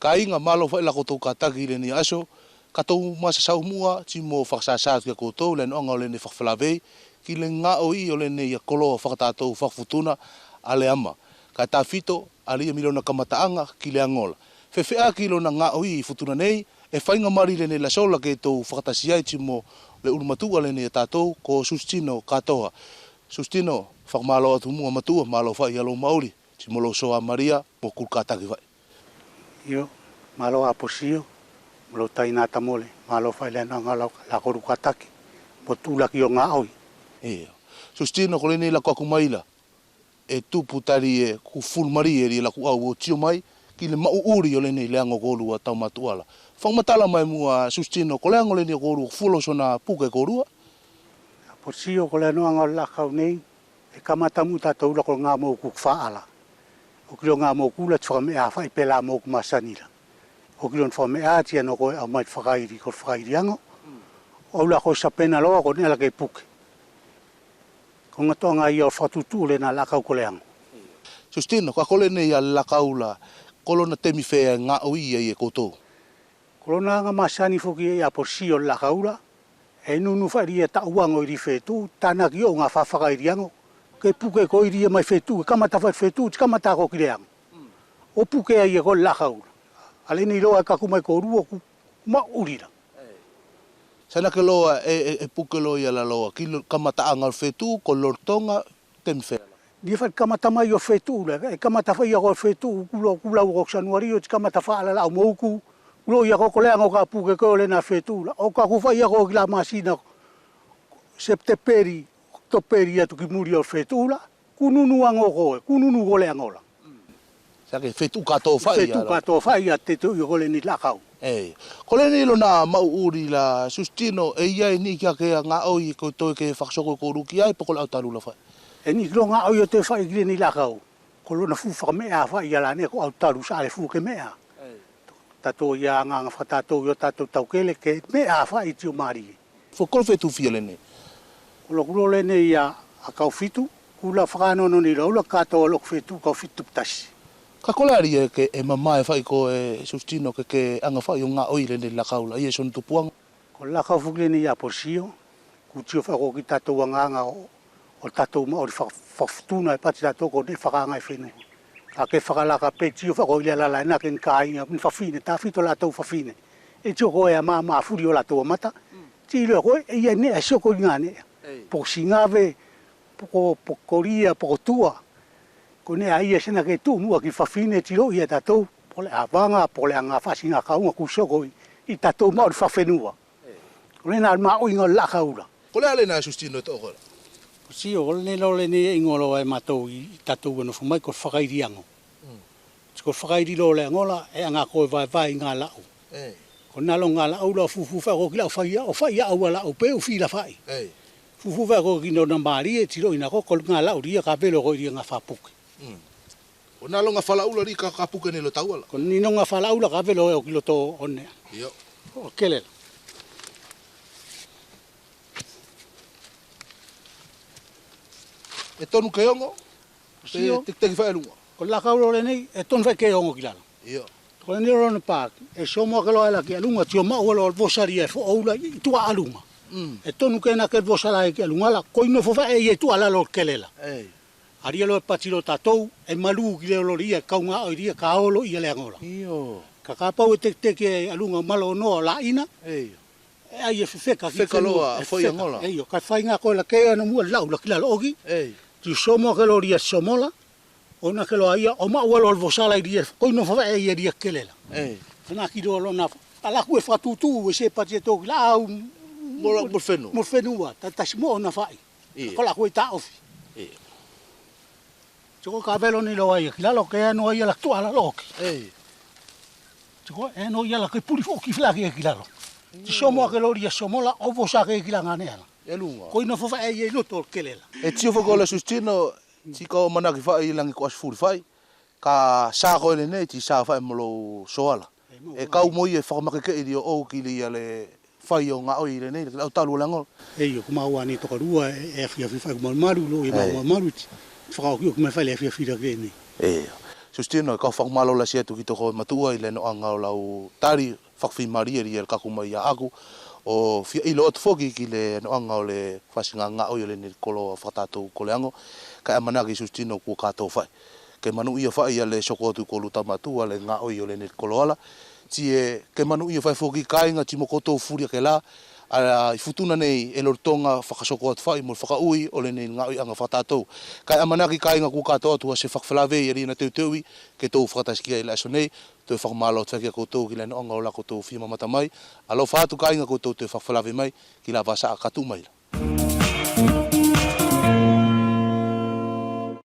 Kainga malo fa la koto katagi le ni aso katou masa sau mua ti mo faksasa ke koto le no ngole ni fakflave ki le nga o I o le ne ya kolo fakatato fakfutuna ale ama ka tafito ali milona kamataanga ki le angola fefea ki lo na nga o I futuna nei e fainga mari le ne la sola ke to fakatasia ti mo le urmatu ale ne tato ko sustino katoa sustino fakmalo atu mua matua malo fa yalo mauri ti mo lo soa maria mo kulkatagi vai Yo malo aposio lo taina tamole malo fa le na ngala la koru kataki potula ki o ngaoi sustino ko le ne la kumaila e tupu tari e ku full mari e la ku au tio mai ki le mauuri o le nei le ango golu a tau matuala. Whangmatala mai mua sustino ko le ango le nei golu fulo sona puke gorua. Po sio ko le no anga la kau nei e kamata mu tatou la ko nga mo ku faala. O kilo nga mo ku la tfa me a fai pela mo ku masanila. O kilo fa me a tia no ko a mai whakairi ko whakairi ango. O la ko sa pena loa ko ne la ke puke. Ko ngatonga I o whatutu le na la kau ko le ango. Sustino, ka kole nei a la kaula kolona temi fea nga o ia I e koto. Kolona nga masani foki e a por sio la kaula. E nunu whari e tauango I fetu, tana ki o ngā whawhakairi ango. Ke puke ko I mai fetu, kamata whai fetu, kamata ko kire ango. O puke ai e ko la kaula. Ale ni loa kakumai ko rua ku maurira. Sana ke loa e puke loa ia la loa, ki kamata angal fetu ko lortonga temi fea. Dia fai kamata mai o fetu le, e kamata fai o fetu kula o sanuari o kamata fa ala la moku. Lo ia ko le ngo ka puke ko le na fetu la. O ka ku fai ko la masina septemberi, oktoberi atu ki muri o fetu la. Kununu ango ko, kununu ko le angola. Sa ke fetu ka to fai. Fetu ka to fai te to ko le ni la kau. Ko le ni lo na mauri la sustino e ia ni ka ke nga o I ko to ke faksoko ko ruki ai pokol au talu la fai. E ni lo nga o te fai ki ni la kau. Ko lo na fu fa me a fai ia la ne ko au talu sa le fu ke me a. Tato ia nga whatato yo tato taukele ke me a whai tio mari. Fo kol fetu fia le ne? Kulo le ne ia a kau fitu, kula whakanono ni raula kato lok fetu kau fitu ptasi. Ka kolari e ke e mama e whai ko e sustino ke anga whai o ngā oi le ne la kaula, i e son tupuang? Ko la kau fukle ni ia porsio, ku tio whako ki tato wanganga o tato ma o whaftuna e pati tato ko ne whakanga e whenu. A ke whakalaka pe tio whako ilia la na ken kāinga, min whawhine, tā whito la tau whawhine. E tio koe a maa furi o la tau mata, ti leo koe e ia nea soko I ngā nea. Poko Singave, poko Korea, poko Tua, ko nea ia sena ke tū mua ki whawhine tiro ia tatou, pole a wanga, pole a ngā whasinga kaunga ku soko I tatou maa o whawhenua. Ko nena maa o inga la kaura. Ko le ale na sustino e toko? Si o le lo le ne ingolo e matou I tatou no fumai ko whakairi ango. Ko whakairi lo le angola e anga koe vai ngā lau. Ko nalo ngā lau la fufu whako ki lau whaia o whaia au la au pe o whila whai. Fufu whako ki no na maari e tiro ina ko ngā lau ria ka velo ko ria ngā whapuke. Ko nalo ngā whalaula ri ka puke ne lo tauala? Ko nino ngā whalaula ka velo e o ki lo to onea. Iyo. O kelela. E tonu ke ongo? Te ki whae lunga? Ko la kauro le nei, e tonu whae ke ongo ki lalo. Iyo. Ko le nero na pāk, e somo ke loa la ki alunga, tio mau alo al vosari e fo oula I tua alunga. E tonu ke na ke vosara e ki alunga la, ko ino fo whae e tua lalo kelela. Ari alo e patiro tatou, e malu ki leo lori e kaunga o iria ka olo I le angola. Iyo. Ka kapau e te ke alunga malo no la ina. E ai e fefeka ki loa foi angola. Eio, ka whainga koe la kea na mua lau la ki lalo ogi. Ti somo ke lori e somola. Ona ke loa ia, o mau alo alvosala iria, koi no whawe e iria kelela. Tana ki do lo na, alaku e whatutu, e se pati e toki, la au... Morfenu. Morfenua, tasi mo na whai. Kola koe ta ofi. Tiko ka velo ni loa ia, ki lalo ke ano ia la tua la loki. Tiko e no ia la ke puri foki flaki e ki lalo. Ti somo ke lori e somola, o vosa ke ki la nganeana. Elunga. Koi no whawe e loto kelela. E tio whakola sustino, tika o manaki whai langi ko asfuri whai, ka sā koe le nei ti sā whai molo soala. E kau moi e whakamake iri o ki li ale whai o ngā oi le nei, au talu o langol. Eio, kumaua ni toka rua e whia whiwhai kumaru maru lo, e maua maru ti. Whakao ki o kumai whai le whia whira ke nei. Eio. Sustino ka whakmalo la sia tu ki toko matua I le no anga o lau tari whakwhi maria ri el kaku mai a aku o fia ilo atu foki ki le no anga o le whasinga nga o le ni kolo whatatou ko le ango ka amanaki sustino ku kato whai. Ke manu ia whai ia le soko atu ko luta matua le nga o le ni kolo ala tie ke manu ia whai foki kainga ti mo koto furia ke la a futuna nei e lortonga whakasoko atu whai mo whakaui o le ni nga oi anga whatatou. Kai amanaki kainga ku kato atu a se whakwhalawe i rina teuteui ke tau whakataskia I le aso nei te whakamalo te kia koutou ki le no anga o la koutou whima mata mai. Alo whatu kainga koutou te whakwhalawe mai ki la vasa a katu mai.